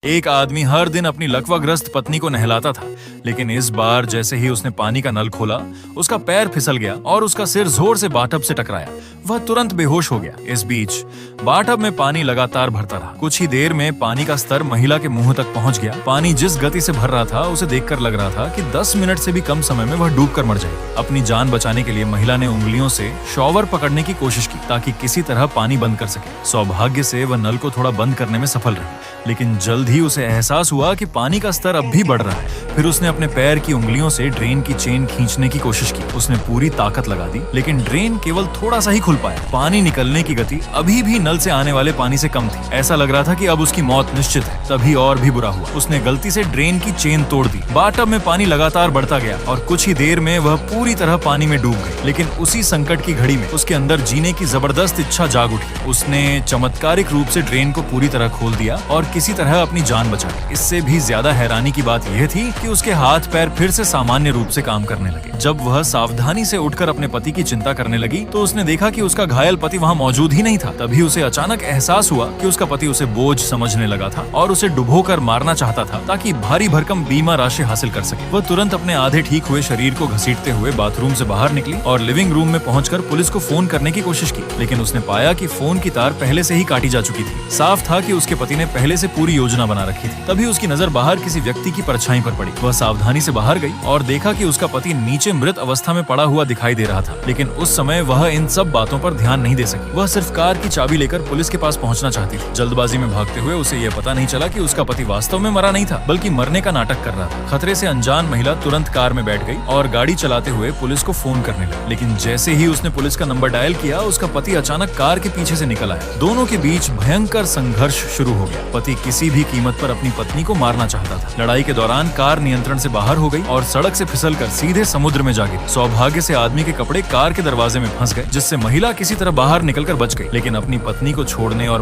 एक आदमी हर दिन अपनी लकवाग्रस्त पत्नी को नहलाता था, लेकिन इस बार जैसे ही उसने पानी का नल खोला, उसका पैर फिसल गया और उसका सिर जोर से बाथटब से टकराया। वह तुरंत बेहोश हो गया। इस बीच बाथटब में पानी लगातार भरता रहा। कुछ ही देर में पानी का स्तर महिला के मुंह तक पहुंच गया। पानी जिस गति से भर रहा था, उसे देखकर लग रहा था कि 10 मिनट से भी कम समय में वह डूबकर मर जाएगी। अपनी जान बचाने के लिए महिला ने उंगलियों से शॉवर पकड़ने की कोशिश की ताकि किसी तरह पानी बंद कर सके। सौभाग्य से वह नल को थोड़ा बंद करने में सफल रही, लेकिन जल्द ही उसे एहसास हुआ कि पानी का स्तर अब भी बढ़ रहा है। फिर उसने अपने पैर की उंगलियों से ड्रेन की चेन खींचने की कोशिश की। उसने पूरी ताकत लगा दी, लेकिन ड्रेन केवल थोड़ा सा ही खुल पाया। पानी निकलने की गति अभी भी नल से आने वाले पानी से कम थी। ऐसा लग रहा था कि अब उसकी मौत निश्चित है। तभी और भी बुरा हुआ, उसने गलती से ड्रेन की चेन तोड़ दी। बाथटब में पानी लगातार बढ़ता गया और कुछ ही देर में वह पूरी तरह पानी में डूब गई। लेकिन उसी संकट की घड़ी में उसके अंदर जीने की जबरदस्त इच्छा जाग उठी। उसने चमत्कारिक रूप से ड्रेन को पूरी तरह खोल दिया और किसी तरह अपनी जान बचा ली। इससे भी ज्यादा हैरानी की बात यह थी कि उसके हाथ पैर फिर से सामान्य रूप से काम करने लगे। जब वह सावधानी से उठकर अपने पति की चिंता करने लगी, तो उसने देखा कि उसका घायल पति वहां मौजूद ही नहीं था। तभी उसे अचानक एहसास हुआ कि उसका पति उसे बोझ समझने लगा था और उसे डुबोकर मारना चाहता था ताकि भारी भरकम बीमा राशि हासिल कर सके। वह तुरंत अपने आधे ठीक हुए शरीर को घसीटते हुए बाथरूम से बाहर निकली और लिविंग रूम में पहुंचकर पुलिस को फोन करने की कोशिश की, लेकिन उसने पाया कि फोन की तार पहले से ही काटी जा चुकी थी। साफ था कि उसके पति ने पहले से पूरी योजना बना रखी थी। तभी उसकी नजर बाहर किसी व्यक्ति की परछाई पर पड़ी। वह सावधानी से बाहर गई और देखा कि उसका पति नीचे मृत अवस्था में पड़ा हुआ दिखाई दे रहा था, लेकिन उस समय वह इन सब बातों पर ध्यान नहीं दे सकी। वह सिर्फ कार की चाबी लेकर पुलिस के पास पहुंचना चाहती थी। जल्दबाजी में भागते हुए उसे यह पता नहीं चला कि उसका पति वास्तव में मरा नहीं था, बल्कि मरने का नाटक कर रहा था। खतरे से अनजान महिला तुरंत कार में बैठ गई और गाड़ी चलाते हुए पुलिस को फोन करने लगी। लेकिन जैसे ही उसने पुलिस का नंबर डायल किया, उसका पति अचानक कार के पीछे से निकल आया। दोनों के बीच भयंकर संघर्ष शुरू हो गया। पति किसी भी कीमत पर अपनी पत्नी को मारना चाहता था। लड़ाई के दौरान कार नियंत्रण से बाहर हो गई और सड़क से फिसलकर सीधे समुद्र में जा गिरी। सौभाग्य से आदमी के कपड़े कार के दरवाजे में फंस गए, जिससे महिला किसी तरह बाहर निकलकर बच गई, लेकिन अपनी पत्नी को छोड़ने और